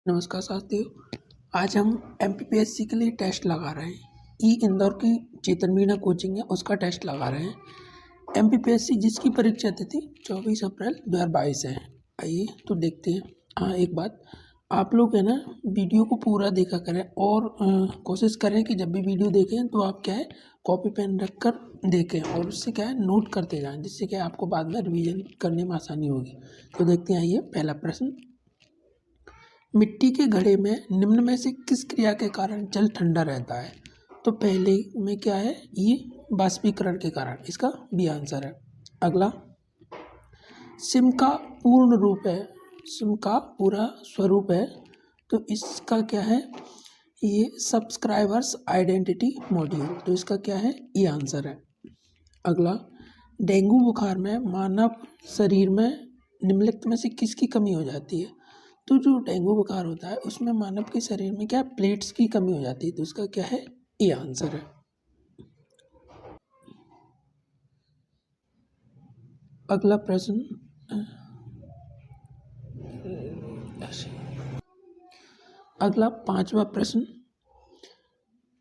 नमस्कार साथियों। आज हम एमपीपीएससी के लिए टेस्ट लगा रहे हैं। इंदौर की चेतन मीना कोचिंग है, उसका टेस्ट लगा रहे हैं। एमपीपीएससी जिसकी परीक्षा तिथि 24 अप्रैल 2022 है। आइए तो देखते हैं। हाँ, एक बात, आप लोग है ना, वीडियो को पूरा देखा करें और कोशिश करें कि जब भी वीडियो देखें तो आप क्या है, कॉपी पेन रख कर देखें और उससे क्या है, नोट करते जाएं, जिससे क्या आपको बाद में रिवीजन करने में आसानी होगी। तो देखते हैं। आइए, पहला प्रश्न, मिट्टी के घड़े में निम्न में से किस क्रिया के कारण जल ठंडा रहता है? तो पहले में क्या है, ये बाष्पीकरण के कारण, इसका बी आंसर है। अगला, सिम का पूर्ण रूप है, सिम का पूरा स्वरूप है, तो इसका क्या है, ये सब्सक्राइबर्स आइडेंटिटी मॉड्यूल, तो इसका क्या है, ये आंसर है। अगला, डेंगू बुखार में मानव शरीर में निम्नलिखित में से किसकी कमी हो जाती है? तो जो डेंगू बुखार होता है उसमें मानव के शरीर में क्या प्लेट्स की कमी हो जाती है, तो इसका क्या है, ये आंसर है। अगला प्रश्न, अगला पांचवा प्रश्न,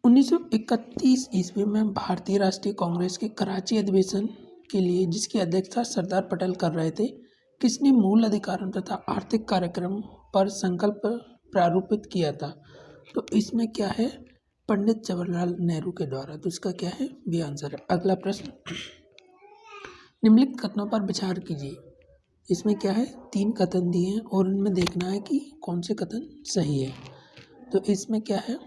1931 ईस्वी में भारतीय राष्ट्रीय कांग्रेस के कराची अधिवेशन के लिए जिसकी अध्यक्षता सरदार पटेल कर रहे थे, किसने मूल अधिकारों तथा आर्थिक कार्यक्रम पर संकल्प प्रारूपित किया था? तो इसमें क्या है, पंडित जवाहरलाल नेहरू के द्वारा, तो इसका क्या है, बी आंसर है। अगला प्रश्न, निम्नलिखित कथनों पर विचार कीजिए। इसमें क्या है, 3 कथन दिए हैं और इनमें देखना है कि कौन से कथन सही है। तो इसमें क्या है,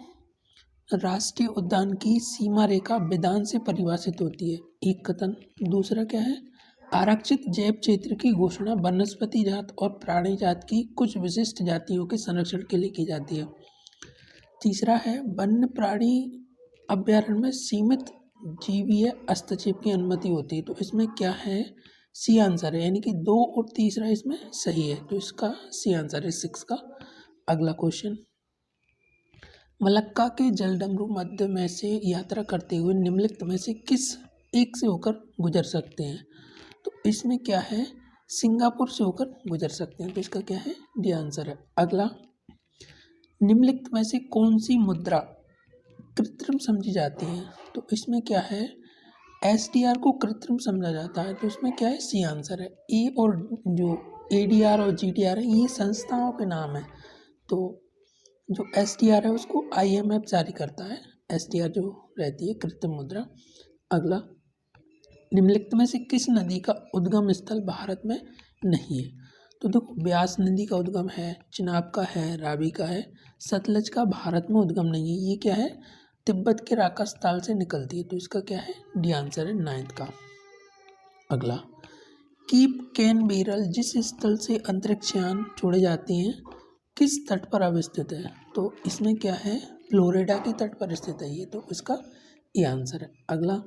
राष्ट्रीय उद्यान की सीमा रेखा विधान से परिभाषित होती है, एक कथन। दूसरा क्या है, आरक्षित जैव क्षेत्र की घोषणा वनस्पति जात और प्राणी जात की कुछ विशिष्ट जातियों के संरक्षण के लिए की जाती है। तीसरा है, वन्य प्राणी अभ्यारण्य में सीमित जीवीय हस्तक्षेप की अनुमति होती है, तो इसमें क्या है, सी आंसर है, यानी कि 2 और तीसरा इसमें सही है, तो इसका सी आंसर है 6 का। अगला क्वेश्चन, मलक्का के जलडमरू मध्य में से यात्रा करते हुए निम्नलिखित में से किस एक से होकर गुजर सकते हैं? तो इसमें क्या है, सिंगापुर से होकर गुजर सकते हैं, तो इसका क्या है, डी आंसर है। अगला, निम्नलिखित में से कौन सी मुद्रा कृत्रिम समझी जाती है? तो इसमें क्या है, एसडीआर को कृत्रिम समझा जाता है, तो इसमें क्या है, सी आंसर है। ए और जो एडीआर और जीडीआर है, ये संस्थाओं के नाम है, तो जो एसडीआर है उसको आईएमएफ जारी करता है, एसडीआर जो रहती है कृत्रिम मुद्रा। अगला, निम्नलिखित में से किस नदी का उद्गम स्थल भारत में नहीं है? तो देखो, ब्यास नदी का उद्गम है, चिनाब का है, रावी का है, सतलज का भारत में उद्गम नहीं है। ये क्या है, तिब्बत के राकस ताल से निकलती है, तो इसका क्या है, डी आंसर है 9th का। अगला, कीप कैन बेरल जिस स्थल से अंतरिक्षयान छोड़े जाते हैं किस तट पर अवस्थित है? तो इसमें क्या है, फ्लोरिडा के तट पर स्थित है ये, तो इसका ये आंसर है। अगला,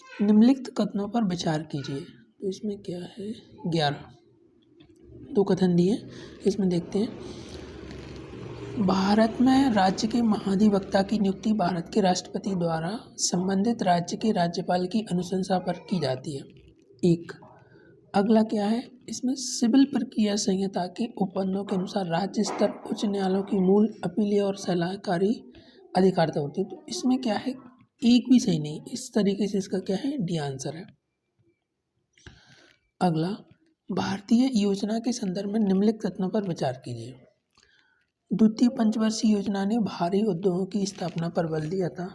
निम्नलिखित कथनों पर विचार कीजिए। तो इसमें क्या है, 11 2 कथन दिए, इसमें देखते हैं। भारत में राज्य के महाधिवक्ता की नियुक्ति भारत के राष्ट्रपति द्वारा संबंधित राज्य के राज्यपाल की अनुशंसा पर की जाती है, एक। अगला क्या है, इसमें सिविल प्रक्रिया संहिता के उपबंधों के अनुसार राज्य स्तर उच्च न्यायालयों की मूल अपीलीय और सलाहकारी अधिकारिता होती है, तो इसमें क्या है, एक भी सही नहीं, इस तरीके से इसका क्या है, डी आंसर है। अगला, भारतीय योजना के संदर्भ में निम्नलिखित कथनों पर विचार कीजिए। द्वितीय पंचवर्षीय योजना ने भारी उद्योगों की स्थापना पर बल दिया था,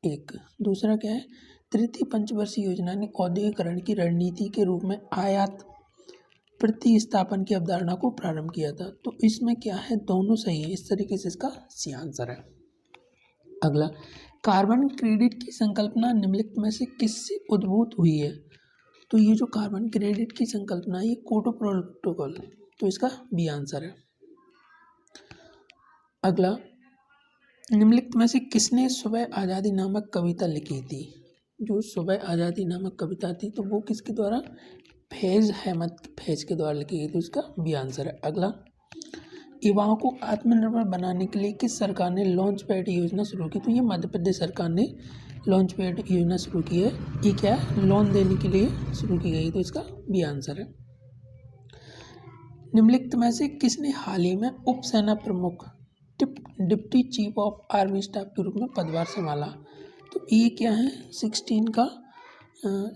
एक। दूसरा क्या है, तृतीय पंचवर्षीय योजना ने औद्योगिकरण की रणनीति के रूप में आयात प्रतिस्थापन की अवधारणा को प्रारंभ किया था, तो इसमें क्या है, दोनों सही है, इस तरीके से इसका सी आंसर है। अगला, कार्बन क्रेडिट की संकल्पना निम्नलिखित में से किससे उद्भूत हुई है? तो ये जो कार्बन क्रेडिट की संकल्पना है, ये क्योटो प्रोटोकॉल, तो इसका बी आंसर है। अगला, निम्नलिखित में से किसने सुबह आज़ादी नामक कविता लिखी थी? जो सुबह आज़ादी नामक कविता थी, तो वो किसके द्वारा, फैज़ अहमद फैज़ के द्वारा लिखी गई, तो इसका बी आंसर है। अगला, युवाओं को आत्मनिर्भर बनाने के लिए किस सरकार ने लॉन्च पैड योजना शुरू की? तो ये मध्य प्रदेश सरकार ने लॉन्च पैड योजना शुरू की है, ये क्या है, लोन देने के लिए शुरू की गई, तो इसका बी आंसर है। निम्नलिखित में से किसने हाल ही में उप सेना प्रमुख deputy chief of army staff के रूप में पदभार संभाला। तो ये क्या है 16 का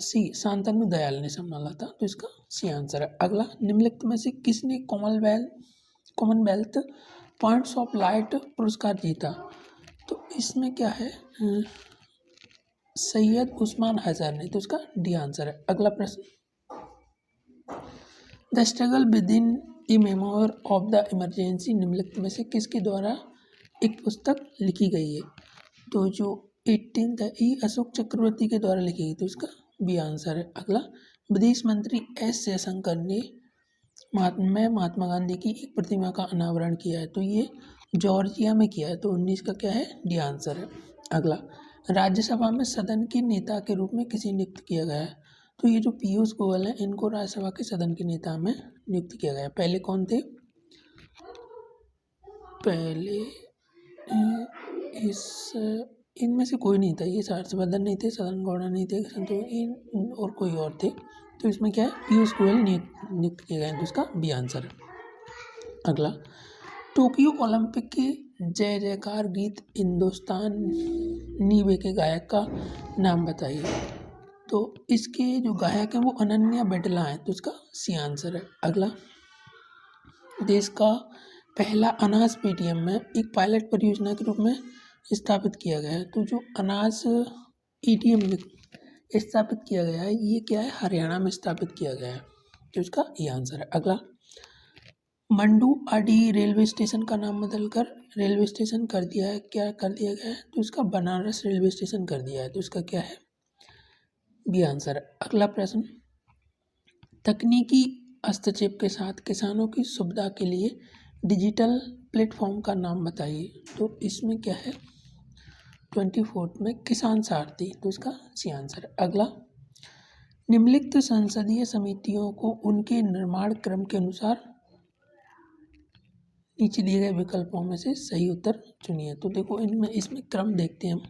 सी शांतनु दयाल ने संभाला था, तो इसका सी आंसर है। अगला, निम्नलिखित में से किसने कॉमनवेल्थ पॉइंट्स ऑफ लाइट पुरस्कार जीता? तो इसमें क्या है सैयद उस्मान हैदर ने, तो इसका डी आंसर है। अगला प्रश्न, the struggle with in A memoir of the emergency निम्नलिखित में से किसके द्वारा एक पुस्तक लिखी गई है? तो जो 18 है ई अशोक चक्रवर्ती के द्वारा लिखी गई, तो इसका बी आंसर है। अगला, विदेश मंत्री एस जयशंकर ने महात्मा गांधी की एक प्रतिमा का अनावरण किया है, तो ये जॉर्जिया में किया है, तो 19 का क्या है डी आंसर है। अगला, राज्यसभा में सदन के नेता के रूप में किसे नियुक्त किया गया है? तो ये जो पीयूष गोयल हैं इनको राज्यसभा के सदन के नेता में नियुक्त किया गया। पहले कौन थे? पहले इनमें से कोई नहीं था, ये हर्षवर्धन नहीं थे, सदानंद गौड़ा नहीं थे, इन और कोई और थे, तो इसमें क्या है पीयूष गोयल नियुक्त किए गए, तो इसका बी आंसर है। अगला, टोक्यो ओलंपिक के जय जयकार गीत हिंदुस्तान नीवे के गायक का नाम बताइए? तो इसके जो गायक हैं वो अनन्या बेटला हैं, तो इसका सी आंसर है। अगला, देश का पहला अनाज पेटीएम में एक पायलट परियोजना के रूप में स्थापित किया गया है, तो जो अनाज एटीएम स्थापित किया गया है ये क्या है हरियाणा में स्थापित किया गया है, तो इसका ये आंसर है। अगला, मंडुआडीह रेलवे स्टेशन का नाम बदलकर रेलवे स्टेशन कर दिया है, क्या कर दिया गया है? तो इसका बनारस रेलवे स्टेशन कर दिया है, तो इसका क्या है बी आंसर है। अगला प्रश्न, तकनीकी हस्तक्षेप के साथ किसानों की सुविधा के लिए डिजिटल प्लेटफॉर्म का नाम बताइए? तो इसमें क्या है 24 में किसान सारथी, तो इसका सी आंसर है। अगला, निम्नलिखित संसदीय समितियों को उनके निर्माण क्रम के अनुसार नीचे दिए गए विकल्पों में से सही उत्तर चुनिए। तो देखो इसमें क्रम देखते हैं हम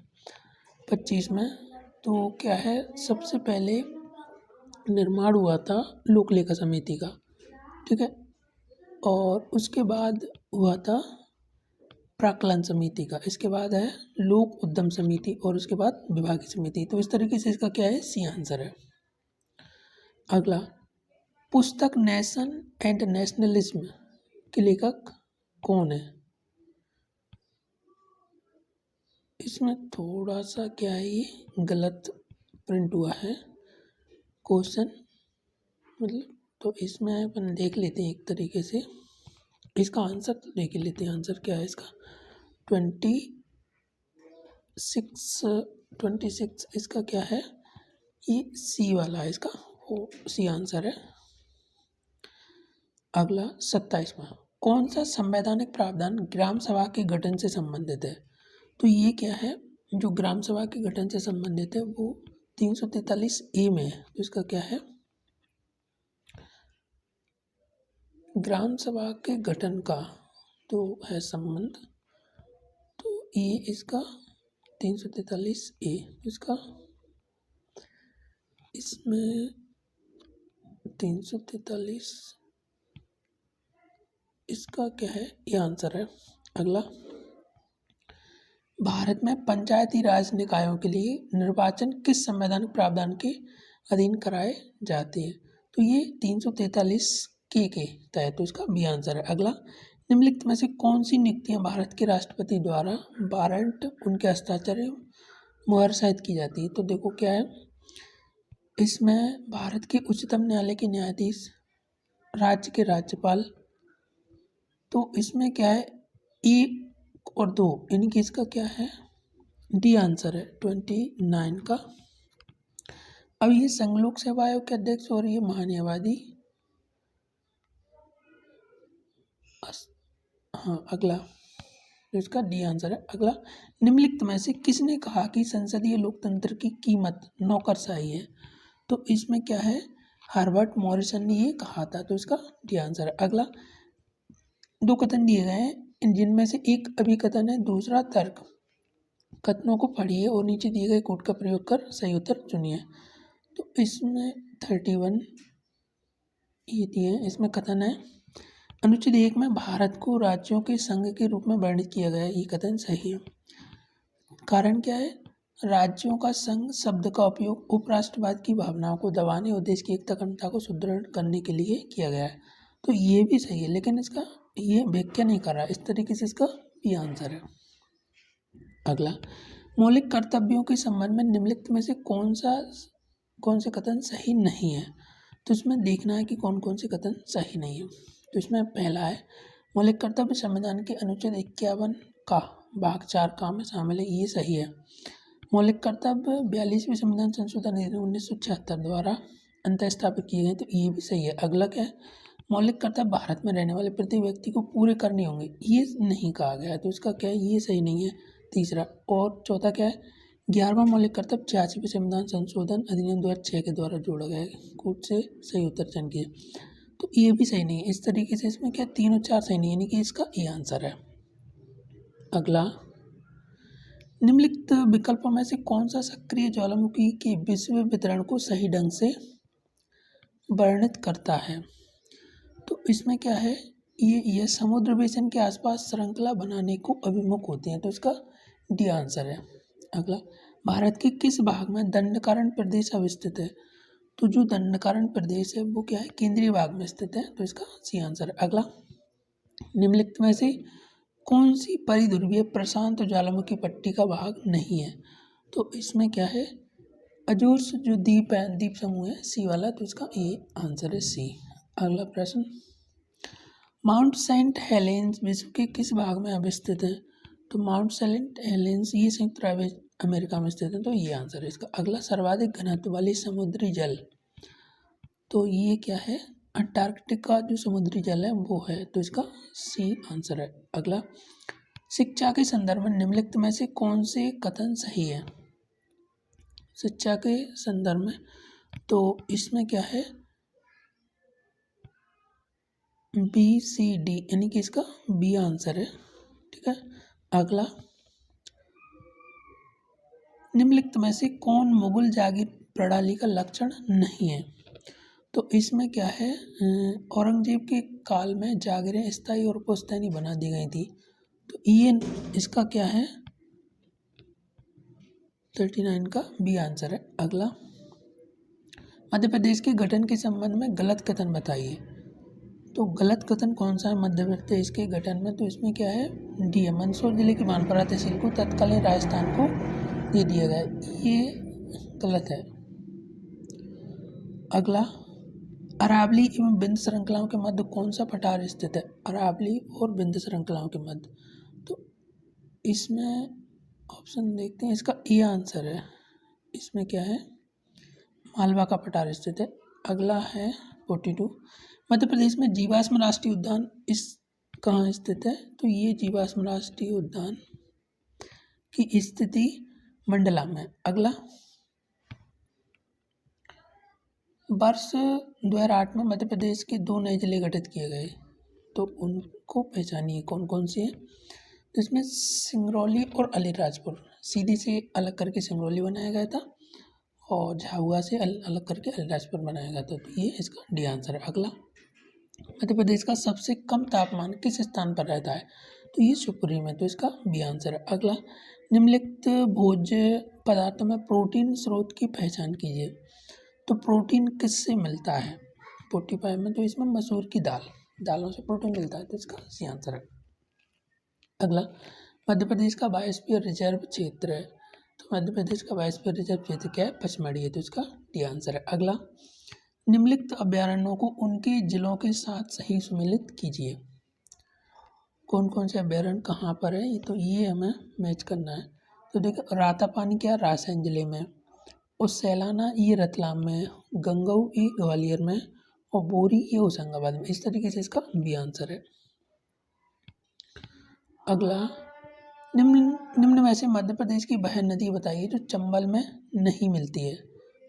25 में, तो क्या है सबसे पहले निर्माण हुआ था लोक लेखा समिति का, ठीक है, और उसके बाद हुआ था प्राक्कलन समिति का, इसके बाद है लोक उद्यम समिति और उसके बाद विभागीय समिति, तो इस तरीके से इसका क्या है सी आंसर है। अगला, पुस्तक नेशन एंड नेशनलिज्म के लेखक कौन है? इसमें थोड़ा सा क्या है ये गलत प्रिंट हुआ है क्वेश्चन, मतलब तो इसमें अपन देख लेते हैं एक तरीके से इसका आंसर, तो देख लेते हैं आंसर क्या है इसका 26 इसका क्या है ये सी वाला है, इसका वो सी आंसर है। अगला 27वां, कौन सा संवैधानिक प्रावधान ग्राम सभा के गठन से संबंधित है? तो ये क्या है जो ग्राम सभा के गठन से संबंधित है वो 343A में है, तो इसका क्या है ग्राम सभा के गठन का तो है संबंध, तो ये इसका 343A, इसका इसमें 343 इसका क्या है ये आंसर है। अगला, भारत में पंचायती राज निकायों के लिए निर्वाचन किस संवैधानिक प्रावधान के अधीन कराए जाते हैं? तो ये 343 के तहत, तो इसका बी आंसर है। अगला, निम्नलिखित में से कौन सी नियुक्तियां भारत के राष्ट्रपति द्वारा वारंट उनके हस्ताक्षर मुहर सहित की जाती है? तो देखो क्या है इसमें भारत के उच्चतम न्यायालय के न्यायाधीश, राज्य के राज्यपाल, तो इसमें क्या है 1 और 2 यानी कि इसका क्या है डी आंसर है 29 का। अब ये संघ लोक सेवा आयोग के अध्यक्ष और ये महान्यायवादी, हाँ अगला तो इसका डी आंसर है। अगला, निम्नलिखित में से किसने कहा कि संसदीय लोकतंत्र की कीमत नौकरशाही है? तो इसमें क्या है हार्बर्ट मॉरिसन ने ये कहा था, तो इसका डी आंसर है। अगला, 2 कथन दिए गए हैं जिनमें से एक अभिकथन है दूसरा तर्क, कथनों को पढ़िए और नीचे दिए गए कोड का प्रयोग कर सही उत्तर चुनिए। तो इसमें 31 ये दिए हैं, इसमें कथन है अनुच्छेद 1 में भारत को राज्यों के संघ के रूप में वर्णित किया गया है, ये कथन सही है। कारण क्या है? राज्यों का संघ शब्द का उपयोग उपराष्ट्रवाद की भावनाओं को दबाने और देश की एकता अखंडता को सुदृढ़ करने के लिए किया गया है, तो ये भी सही है, लेकिन इसका ये व्याख्या नहीं कर रहा, इस तरीके से इसका भी आंसर है। अगला, मौलिक कर्तव्यों के संबंध में निम्नलिखित में से कौन से कथन सही नहीं है, तो इसमें देखना है कि कौन कौन से कथन सही नहीं है। तो इसमें पहला है, मौलिक कर्तव्य संविधान के अनुच्छेद 51 का भाग 4 का में शामिल है, ये सही है। मौलिक कर्तव्य 42वें संविधान संशोधन अधिनियम 1976 द्वारा अंतः स्थापित किए गए, तो ये भी सही है। अगला क्या है, मौलिक कर्तव्य भारत में रहने वाले प्रत्येक व्यक्ति को पूरे करने होंगे, ये नहीं कहा गया है, तो इसका क्या है, ये सही नहीं है। तीसरा और चौथा क्या है, 11वां मौलिक कर्तव्य 86वें संविधान संशोधन अधिनियम 2006 के द्वारा जोड़ा गया है, कूट से सही उत्तर चयन किए, तो ये भी सही नहीं है। इस तरीके से इसमें क्या 3 और 4 सही नहीं है, यानी कि इसका ये आंसर है। अगला, निम्नलिखित विकल्पों में से कौन सा सक्रिय ज्वालामुखी के विश्व वितरण को सही ढंग से वर्णित करता है, तो इसमें क्या है, ये समुद्र बेसिन के आसपास श्रृंखला बनाने को अभिमुख होते हैं, तो इसका डी आंसर है। अगला, भारत के किस भाग में दंडकारण्य प्रदेश अवस्थित है, तो जो दंडकारण्य प्रदेश है वो क्या है, केंद्रीय भाग में स्थित है, तो इसका सी आंसर है। अगला, निम्नलिखित में से कौन सी परिध्रुवीय प्रशांत ज्वालामुखी पट्टी का भाग नहीं है, तो इसमें क्या है, अजोर्स जो द्वीप है, द्वीप समूह है, सी वाला, तो इसका ये आंसर है सी। अगला प्रश्न, माउंट सेंट हेलेंस विश्व के किस भाग में अवस्थित है, तो माउंट सेंट हेलेंस ये संयुक्त राज्य अमेरिका में स्थित है, तो ये आंसर है इसका। अगला, सर्वाधिक घनत्व वाली समुद्री जल, तो ये क्या है, अंटार्कटिक का जो समुद्री जल है वो है, तो इसका सी आंसर है। अगला, शिक्षा के संदर्भ में निम्नलिखित में से कौन से कथन सही है, शिक्षा के संदर्भ में, तो इसमें क्या है, बी सी डी, यानी कि इसका बी आंसर है, ठीक है। अगला, निम्नलिखित में से कौन मुगल जागीर प्रणाली का लक्षण नहीं है, तो इसमें क्या है, औरंगजेब के काल में जागीरें स्थायी और पुश्तैनी बना दी गई थी, तो ये इसका क्या है, 39 का बी आंसर है। अगला, मध्य प्रदेश के गठन के संबंध में गलत कथन बताइए, तो गलत कथन कौन सा है मध्य प्रदेश के गठन में, तो इसमें क्या है, डी है, मंदसौर जिले की मानपुरा तहसील को तत्कालीन राजस्थान को दे दिया गया, ये गलत है। अगला, अरावली एवं विंध्य श्रृंखलाओं के मध्य कौन सा पठार स्थित है, अरावली और विंध्य श्रृंखलाओं के मध्य, तो इसमें ऑप्शन देखते हैं, इसका ए आंसर है, इसमें क्या है, मालवा का पठार स्थित है। अगला है 42, मध्य प्रदेश में जीवाश्म राष्ट्रीय उद्यान इस कहाँ स्थित है, तो ये जीवाश्म राष्ट्रीय उद्यान की स्थिति मंडला में। अगला, वर्ष 2008 में मध्य प्रदेश के 2 नए जिले गठित किए गए, तो उनको पहचानिए कौन कौन से हैं, तो इसमें सिंगरौली और अलीराजपुर, सीधी से अलग करके सिंगरौली बनाया गया था और झाबुआ से अलग करके अलीराजपुर बनाया गया था, तो ये इसका डी आंसर है। अगला, मध्य प्रदेश का सबसे कम तापमान किस स्थान पर रहता है, तो ये शिवपुरी में, तो इसका बी आंसर है। अगला, निम्नलिखित भोज्य पदार्थों में प्रोटीन स्रोत की पहचान कीजिए, तो प्रोटीन किससे मिलता है 45 में, तो इसमें मसूर की दालों से प्रोटीन मिलता है, तो इसका सी आंसर है। अगला, मध्य प्रदेश का बायोस्फीयर रिजर्व क्षेत्र है, तो मध्य प्रदेश का बायोस्फीयर रिजर्व क्षेत्र क्या है, पचमढ़ी है, तो इसका डी आंसर है। अगला, निम्नलिखित अभ्यारण्यों को उनके जिलों के साथ सही सुमेलित कीजिए, कौन कौन से अभ्यारण्य कहाँ पर है, तो ये हमें मैच करना है, तो देखो रातापानी क्या रायसेन जिले में, और सैलाना ये रतलाम में, गंगऊ ये ग्वालियर में, और बोरी ये होशंगाबाद में, इस तरीके से इसका बी आंसर है। अगला, निम्न में से मध्य प्रदेश की वह नदी बताइए जो चंबल में नहीं मिलती है,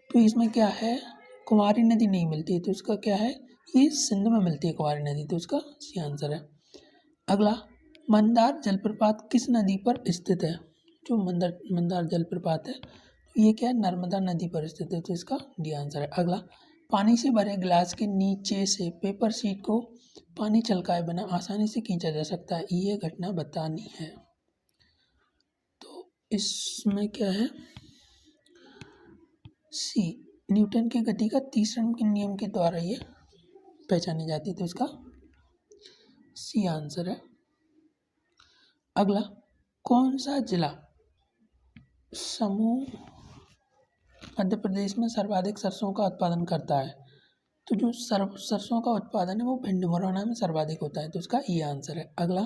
तो इसमें क्या है, कुमारी नदी नहीं मिलती है, तो इसका क्या है, ये सिंध में मिलती है कुमारी नदी, तो इसका सी आंसर है। अगला, मंदार जलप्रपात किस नदी पर स्थित है, जो मंदार जलप्रपात है ये क्या है, नर्मदा नदी पर स्थित है, तो इसका डी आंसर है। अगला, पानी से भरे गिलास के नीचे से पेपर शीट को पानी छलकाए बिना आसानी से खींचा जा सकता है, ये घटना बतानी है। तो इसमें क्या है, सी न्यूटन की गति का तीसरे नियम के द्वारा ये पहचानी जाती है, तो इसका सी आंसर है। अगला, कौन सा जिला समूह मध्य प्रदेश में सर्वाधिक सरसों का उत्पादन करता है? तो जो सरसों का उत्पादन है वो भिंड मुरैना में सर्वाधिक होता है, तो इसका ये आंसर है। अगला,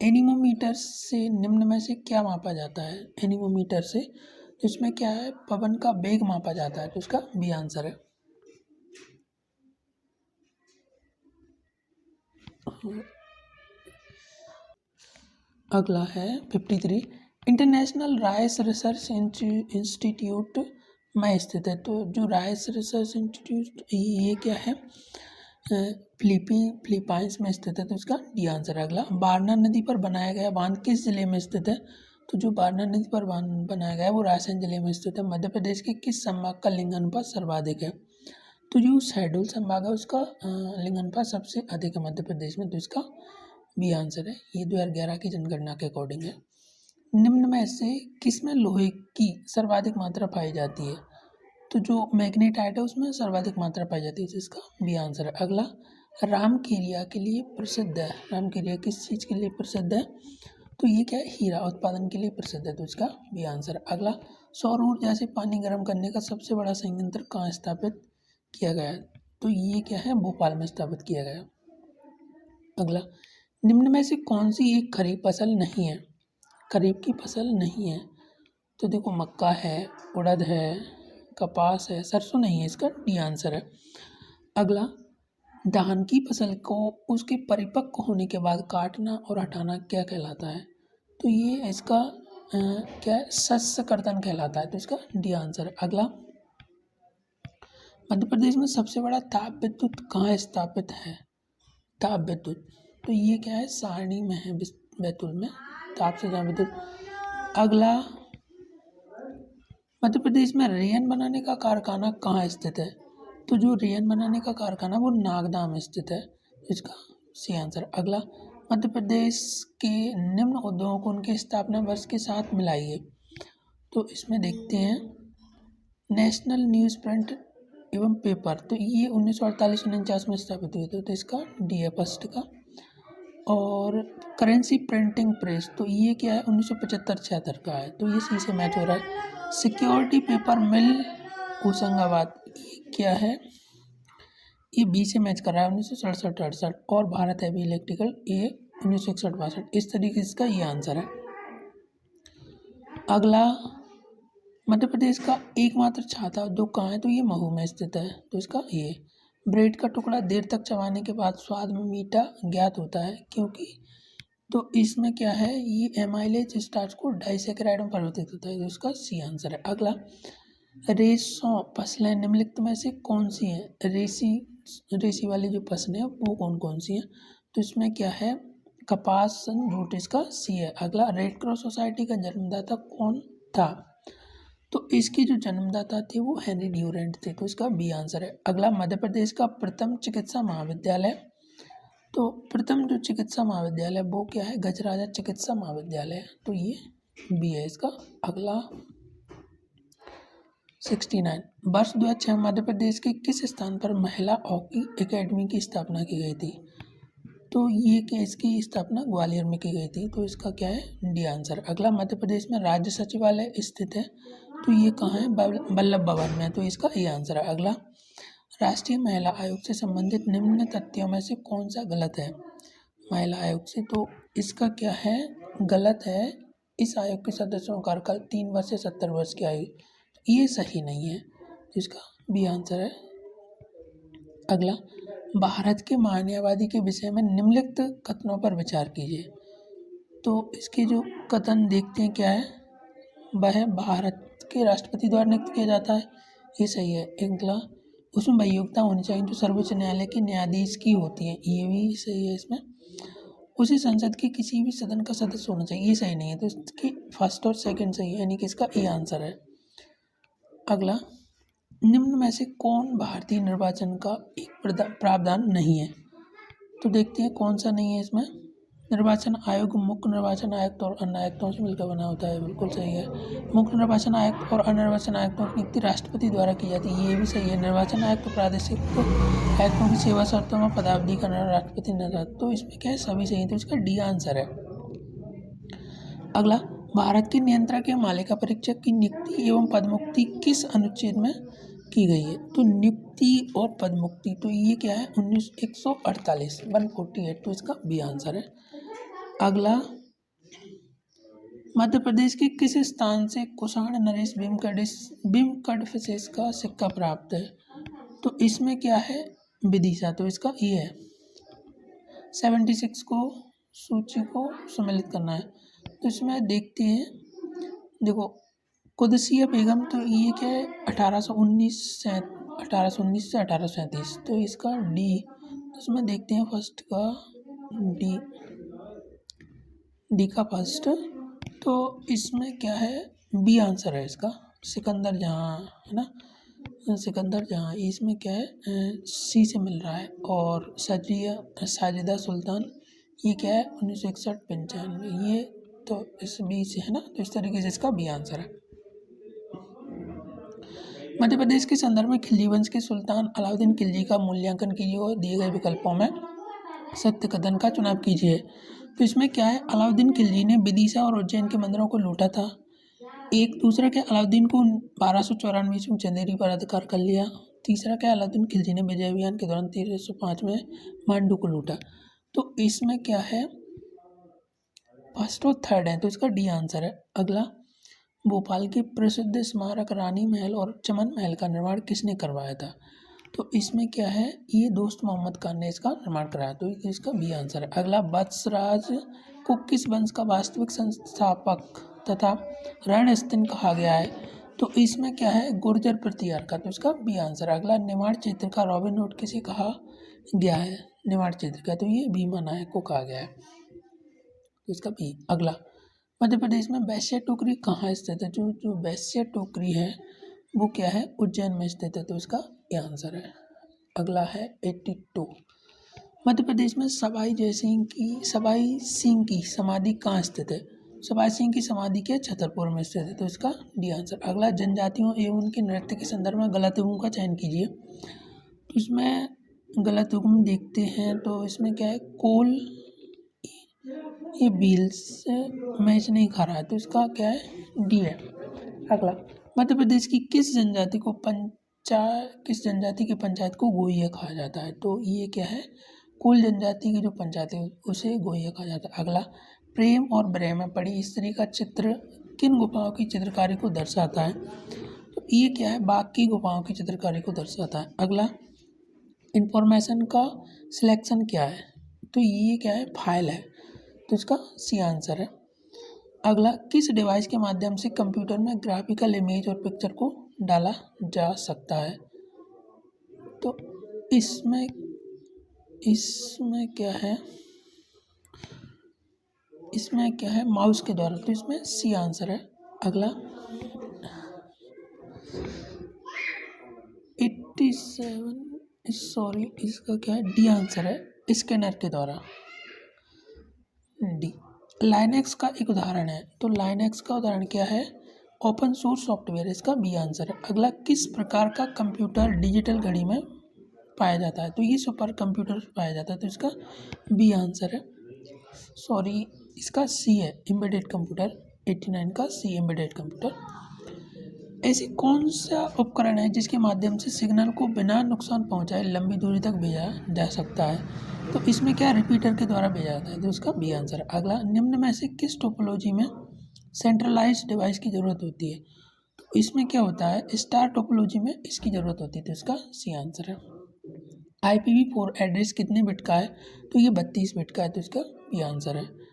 एनीमोमीटर से निम्न में से क्या मापा जाता है? एनीमोमीटर से, तो इसमें क्या है, पवन का वेग मापा जाता है, तो इसका बी आंसर है। अगला है 53, इंटरनेशनल राइस रिसर्च इंस्टीट्यूट में स्थित है। तो जो राइस रिसर्च इंस्टीट्यूट ये क्या है, फिलीपाइंस में स्थित है, तो इसका डी आंसर है। अगला, बारना नदी पर बनाया गया बांध किस जिले में स्थित है? तो जो बारना नदी पर बांध बनाया गया है वो रायसेन जिले में स्थित है। मध्य प्रदेश के किस संभाग का लिंग अनुपात सर्वाधिक है? तो जो शहडोल संभाग है उसका लिंग अनुपात सबसे अधिक है मध्य प्रदेश में, तो इसका बी आंसर है। ये 2011 की जनगणना के अकॉर्डिंग है। निम्न में से किसमें लोहे की सर्वाधिक मात्रा पाई जाती है? तो जो मैग्नेटाइट है उसमें सर्वाधिक मात्रा पाई जाती है, जिसका बी आंसर है। अगला, रामखेरिया के लिए प्रसिद्ध है। रामखेरिया किस चीज़ के लिए प्रसिद्ध है? तो ये क्या है, हीरा उत्पादन के लिए प्रसिद्ध है, तो इसका बी आंसर है। अगला, सौर ऊर्जा से पानी गर्म करने का सबसे बड़ा संयंत्र कहाँ स्थापित किया गया है? तो ये क्या है, भोपाल में स्थापित किया गया है। अगला, निम्न में से कौन सी एक खरीफ फसल नहीं है? खरीफ की फसल नहीं है, तो देखो मक्का है, उड़द है, कपास है, सरसों नहीं है, इसका डी आंसर है। अगला, धान की फसल को उसके परिपक्व होने के बाद काटना और हटाना क्या कहलाता है? तो ये इसका क्या है, शस्य कर्तन कहलाता है, तो इसका डी आंसर है। अगला, मध्य प्रदेश में सबसे बड़ा ताप विद्युत कहाँ स्थापित है? ताप विद्युत, तो ये क्या है, सारणी में है, बैतूल में ताप से जहाँ विद्युत। अगला, मध्य प्रदेश में रेयन बनाने का कारखाना कहाँ स्थित है? तो जो रेयन बनाने का कारखाना वो नागदा में स्थित है, इसका सी आंसर। अगला, मध्य प्रदेश के निम्न उद्योगों को उनके स्थापना वर्ष के साथ मिलाइए। तो इसमें देखते हैं, नेशनल न्यूज़ प्रिंट एवं पेपर, तो ये 1948-49 में स्थापित हुए थे, तो इसका डी है फर्स्ट का। और करेंसी प्रिंटिंग प्रेस, तो ये क्या है, 1975-76 का है, तो ये सी से मैच हो रहा है। सिक्योरिटी पेपर मिल होशंगाबाद, ये क्या है, ये बी से मैच कर रहा है, 1967-68। और भारत हैवी इलेक्ट्रिकल, ये 1961-62, इस तरीके से इसका ये आंसर है। अगला, मध्य प्रदेश का एकमात्र छाता उद्योग कहाँ है? तो ये महू में स्थित है, तो इसका ये। ब्रेड का टुकड़ा देर तक चबाने के बाद स्वाद में मीठा ज्ञात होता है क्योंकि, तो इसमें क्या है, ये एमाइलेज स्टार्च को डाइसैकेराइड में परिवर्तित होता है, तो इसका सी आंसर है। अगला, रेशों फसलें निम्नलिखित में से कौन सी हैं? रेसी वाली जो फसलें हैं वो कौन कौन सी हैं? तो इसमें क्या है, कपास, जूट, इसका सी है। अगला, रेड क्रॉस सोसाइटी का जन्मदाता कौन था? तो इसके जो जन्मदाता थे वो हेनरी ड्यूरेंट थे, तो इसका बी आंसर है। अगला, मध्य प्रदेश का प्रथम चिकित्सा महाविद्यालय, तो प्रथम जो चिकित्सा महाविद्यालय वो क्या है, गजराजा चिकित्सा महाविद्यालय, तो ये बी है इसका। अगला 69, वर्ष 2006 मध्य प्रदेश के किस स्थान पर महिला हॉकी एकेडमी की स्थापना की गई थी? तो ये क्या, इसकी स्थापना ग्वालियर में की गई थी, तो इसका क्या है, डी आंसर। अगला, मध्य प्रदेश में राज्य सचिवालय स्थित है, तो ये कहाँ है, वल्लभ भवन में, तो इसका ये आंसर है। अगला, राष्ट्रीय महिला आयोग से संबंधित निम्न तथ्यों में से कौन सा गलत है? महिला आयोग से, तो इसका क्या है, गलत है, इस आयोग के सदस्यों का कार्यकाल 3 वर्ष से 70 वर्ष की आयु, ये सही नहीं है, तो इसका बी आंसर है। अगला, भारत के मानववादी के विषय में निम्नलिखित कथनों पर विचार कीजिए। तो इसके जो कथन देखते हैं क्या है, वह भारत के राष्ट्रपति द्वारा नियुक्त किया जाता है, ये सही है। अगला, उसमें वही योग्यता होनी चाहिए जो सर्वोच्च न्यायालय के न्यायाधीश की होती है, ये भी सही है। इसमें उसी संसद के किसी भी सदन का सदस्य होना चाहिए, ये सही नहीं है, तो इसकी फर्स्ट और सेकंड सही है, यानी कि इसका ए आंसर है। अगला, निम्न में से कौन भारतीय निर्वाचन का एक प्रावधान नहीं है? तो देखते हैं कौन सा नहीं है इसमें। निर्वाचन आयोग मुख्य निर्वाचन आयुक्त और अन्य आयुक्तों से मिलकर बना होता है, बिल्कुल सही है। मुख्य निर्वाचन आयुक्त और अन्य निर्वाचन आयुक्तों की नियुक्ति राष्ट्रपति द्वारा की जाती है, ये भी सही है। निर्वाचन आयुक्त प्रादेशिक आयुक्तों की सेवा शर्तों में पदावधि का निर्णय राष्ट्रपति ने किया। तो इसमें क्या है, सभी सही है, तो इसका डी आंसर है। अगला, भारत के नियंत्रक या मालिका परीक्षक की नियुक्ति एवं पदमुक्ति किस अनुच्छेद में की गई है? तो नियुक्ति और पदमुक्ति, तो ये क्या है, 148, तो इसका बी आंसर है। अगला, मध्य प्रदेश के किस स्थान से कुषाण नरेश भीमकटफिसेस का सिक्का प्राप्त है? तो इसमें क्या है, विदिशा, तो इसका ये है। 76 को सूची को सम्मिलित करना है, तो इसमें देखते हैं, देखो कुदसिया बेगम, तो ये क्या है, 1819 से 1837, तो इसका डी। तो इसमें देखते हैं फर्स्ट का डी का फर्स्ट, तो इसमें क्या है, बी आंसर है इसका। सिकंदर जहाँ है ना, सिकंदर जहाँ, इसमें क्या है, सी से मिल रहा है। और साजिदा सुल्तान, ये क्या है, 1961-95, ये तो इस बी से है ना, तो इस तरीके से इसका बी आंसर है। मध्य प्रदेश के संदर्भ में खिलजी वंश के सुल्तान अलाउद्दीन खिलजी का मूल्यांकन कीजिए और दिए गए विकल्पों में सत्य कथन का चुनाव कीजिए। तो इसमें क्या है, अलाउद्दीन खिलजी ने विदिशा और उज्जैन के मंदिरों को लूटा था। एक दूसरा क्या, अलाउद्दीन को 1294 में चंदेरी पर अधिकार कर लिया। तीसरा क्या, अलाउद्दीन खिलजी ने विजय अभियान के दौरान 1305 में मांडू को लूटा। तो इसमें क्या है, फर्स्ट और थर्ड है, तो इसका डी आंसर है। अगला, भोपाल के प्रसिद्ध स्मारक रानी महल और चमन महल का निर्माण किसने करवाया था? तो इसमें क्या है, ये दोस्त मोहम्मद खान ने इसका निर्माण कराया, तो इसका बी आंसर है। अगला, वत्सराज को किस वंश का वास्तविक संस्थापक तथा रणस्थल कहा गया है? तो इसमें क्या है, गुर्जर प्रतिहार का, तो इसका बी आंसर। अगला, निमाड़ क्षेत्र का रॉबिन हुड किसे कहा गया है? निमाड़ क्षेत्र का, तो ये भीमा नायक को कहा गया है, तो इसका बी। अगला, मध्य प्रदेश में वैश्य टोकरी कहाँ स्थित है? जो वैश्य टोकरी है वो क्या है, उज्जैन में स्थित है, तो इसका ये आंसर है। अगला है 82, मध्य प्रदेश में सवाई सिंह की समाधि कहाँ स्थित है? सवाई सिंह की समाधि क्या, छतरपुर में स्थित है, तो इसका डी आंसर। अगला, जनजातियों एवं उनके नृत्य के संदर्भ में गलत युग्म का चयन कीजिए। तो इसमें गलत युग्म देखते हैं, तो इसमें क्या है, कोल, ये बील से मैच नहीं खा रहा है, तो इसका क्या है, डी है। अगला, मध्य प्रदेश की किस जनजाति के पंचायत को गोइया कहा जाता है? तो ये क्या है, कुल जनजाति की जो पंचायत है उसे गोइया कहा जाता है। अगला, प्रेम और विरह में पड़ी स्त्री का चित्र किन गुफाओं की चित्रकारी को दर्शाता है? तो ये क्या है, बाघ की गुफाओं की चित्रकारी को दर्शाता है। अगला, इंफॉर्मेशन का सिलेक्शन क्या है? तो ये क्या है, फाइल है, तो इसका सी आंसर है। अगला, किस डिवाइस के माध्यम से कंप्यूटर में ग्राफिकल इमेज और पिक्चर को डाला जा सकता है? तो इसमें क्या है, माउस के द्वारा, तो इसमें सी आंसर है। अगला, 87, इसका क्या है, डी आंसर है, स्कैनर के द्वारा, डी। लाइनेक्स का एक उदाहरण है, तो लाइनेक्स का उदाहरण क्या है, ओपन सोर्स सॉफ्टवेयर, इसका बी आंसर है। अगला, किस प्रकार का कंप्यूटर डिजिटल घड़ी में पाया जाता है? तो ये सुपर कंप्यूटर पाया जाता है, तो इसका बी आंसर है। इसका सी है, एम्बेडेड कंप्यूटर, 89 का सी, एम्बेडेड कंप्यूटर। ऐसी कौन सा उपकरण है जिसके माध्यम से सिग्नल को बिना नुकसान पहुंचाए लंबी दूरी तक भेजा जा सकता है? तो इसमें क्या, रिपीटर के द्वारा भेजा जाता है, तो इसका बी आंसर है। अगला, निम्न में से किस टोपोलॉजी में सेंट्रलाइज्ड डिवाइस की ज़रूरत होती है? तो इसमें क्या होता है, स्टार टोपोलॉजी में इसकी ज़रूरत होती है, तो इसका सी आंसर है। IPv4 एड्रेस कितने बिट का है? तो ये 32 बिट का है, तो इसका बी आंसर है।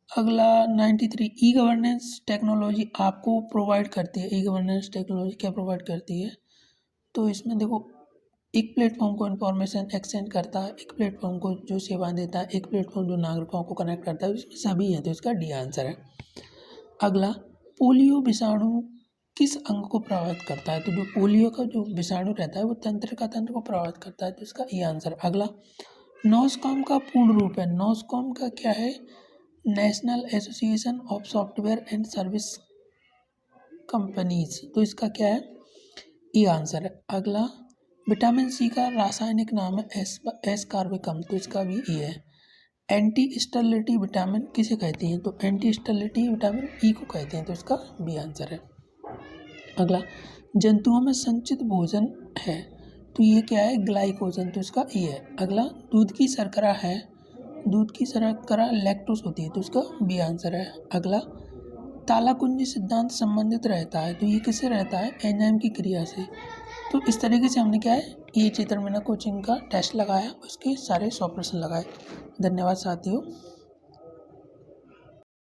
अगला 93, ई गवर्नेंस टेक्नोलॉजी आपको प्रोवाइड करती है, ई गवर्नेंस टेक्नोलॉजी क्या प्रोवाइड करती है? तो इसमें देखो, एक प्लेटफॉर्म को इन्फॉर्मेशन एक्सचेंज करता है, एक प्लेटफॉर्म को जो सेवा देता है, एक प्लेटफॉर्म जो नागरिकों को कनेक्ट करता है, इसमें सभी है, तो इसका डी आंसर है। अगला, पोलियो विषाणु किस अंग को प्रभावित करता है? तो जो पोलियो का जो विषाणु रहता है वो तंत्रिका तंत्र को प्रभावित करता है, तो इसका ये आंसर। अगला, नॉसकॉम का पूर्ण रूप है। नॉसकॉम का क्या है? National association of software and service companies, तो इसका क्या है? ये आंसर है। अगला, विटामिन सी का रासायनिक नाम है एस कार्बिकम, तो इसका भी ये है। एंटी स्टेरिलिटी विटामिन किसे कहते हैं? तो एंटी स्टेरिलिटी विटामिन ई को कहते हैं, तो इसका बी आंसर है। अगला, जंतुओं में संचित भोजन है, तो ये क्या है? ग्लाइकोजन, तो इसका ए है। अगला, दूध की शर्करा है, दूध की शर्करा लैक्टोज होती है, तो इसका बी आंसर है। अगला, तालाकुंजी सिद्धांत संबंधित रहता है, तो ये किससे रहता है? एंजाइम की क्रिया से। तो इस तरीके से हमने क्या है, ये चित्रमीना कोचिंग का टेस्ट लगाया, उसके सारे 100 प्रश्न लगाए। धन्यवाद साथियों।